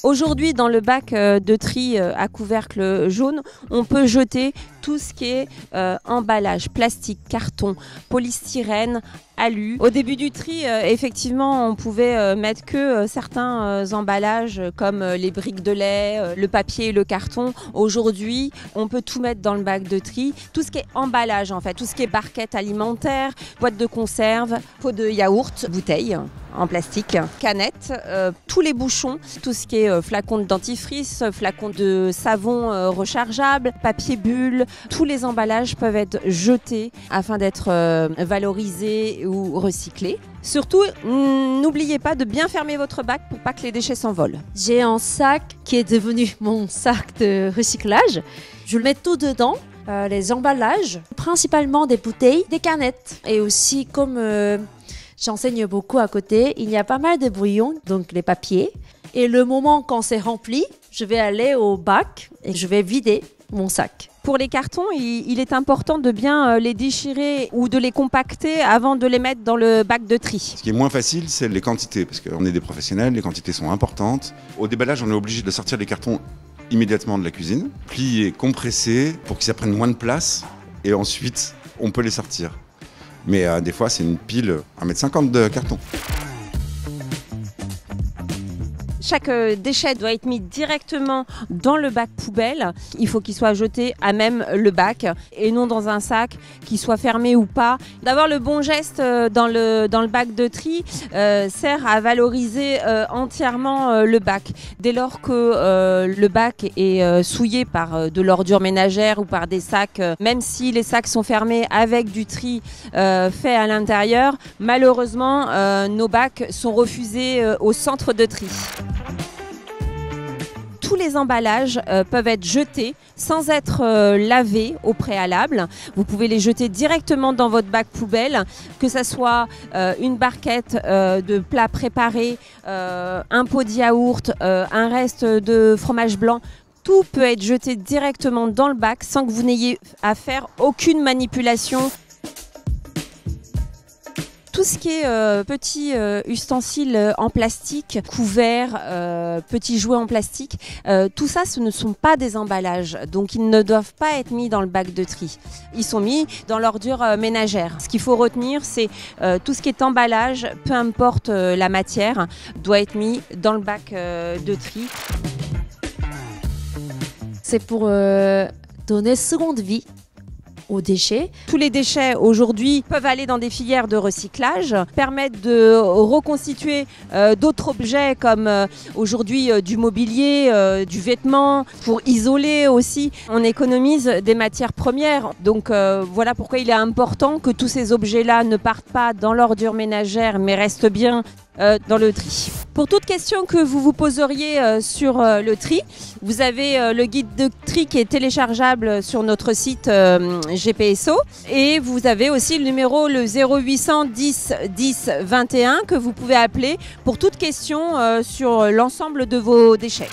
Aujourd'hui, dans le bac de tri à couvercle jaune, on peut jeter tout ce qui est emballage, plastique, carton, polystyrène, alu. Au début du tri, effectivement, on pouvait mettre que certains emballages comme les briques de lait, le papier et le carton. Aujourd'hui, on peut tout mettre dans le bac de tri. Tout ce qui est emballage, en fait, tout ce qui est barquette alimentaire, boîte de conserve, pot de yaourt, bouteille en plastique, canettes, tous les bouchons, tout ce qui est flacon de dentifrice, flacon de savon rechargeable, papier bulle, tous les emballages peuvent être jetés afin d'être valorisés ou recyclés. Surtout, n'oubliez pas de bien fermer votre bac pour pas que les déchets s'envolent. J'ai un sac qui est devenu mon sac de recyclage. Je le mets tout dedans. Les emballages, principalement des bouteilles, des canettes. Et aussi, comme j'enseigne beaucoup à côté, il y a pas mal de bouillons, donc les papiers. Et le moment quand c'est rempli, je vais aller au bac et je vais vider mon sac. Pour les cartons, il est important de bien les déchirer ou de les compacter avant de les mettre dans le bac de tri. Ce qui est moins facile, c'est les quantités, parce qu'on est des professionnels, les quantités sont importantes. Au déballage, on est obligé de sortir les cartons immédiatement de la cuisine, plier, compresser pour qu'ils prennent moins de place, et ensuite, on peut les sortir. Mais des fois, c'est une pile 1,50 m de carton. Chaque déchet doit être mis directement dans le bac poubelle. Il faut qu'il soit jeté à même le bac et non dans un sac, qu'il soit fermé ou pas. D'avoir le bon geste dans le bac de tri sert à valoriser entièrement le bac. Dès lors que le bac est souillé par de l'ordure ménagère ou par des sacs, même si les sacs sont fermés avec du tri fait à l'intérieur, malheureusement nos bacs sont refusés au centre de tri. Tous les emballages peuvent être jetés sans être lavés au préalable. Vous pouvez les jeter directement dans votre bac poubelle, que ce soit une barquette de plats préparés, un pot de yaourt, un reste de fromage blanc. Tout peut être jeté directement dans le bac sans que vous n'ayez à faire aucune manipulation. Tout ce qui est petits ustensiles en plastique, couverts, petits jouets en plastique, tout ça, ce ne sont pas des emballages. Donc, ils ne doivent pas être mis dans le bac de tri. Ils sont mis dans l'ordure ménagère. Ce qu'il faut retenir, c'est tout ce qui est emballage, peu importe la matière, doit être mis dans le bac de tri. C'est pour donner seconde vie aux déchets. Tous les déchets aujourd'hui peuvent aller dans des filières de recyclage, permettent de reconstituer d'autres objets comme aujourd'hui du mobilier, du vêtement, pour isoler aussi. On économise des matières premières, donc voilà pourquoi il est important que tous ces objets-là ne partent pas dans l'ordure ménagère mais restent bien dans le tri. Pour toute question que vous vous poseriez sur le tri, vous avez le guide de tri qui est téléchargeable sur notre site GPSO et vous avez aussi le numéro le 0800 10 10 21 que vous pouvez appeler pour toute question sur l'ensemble de vos déchets.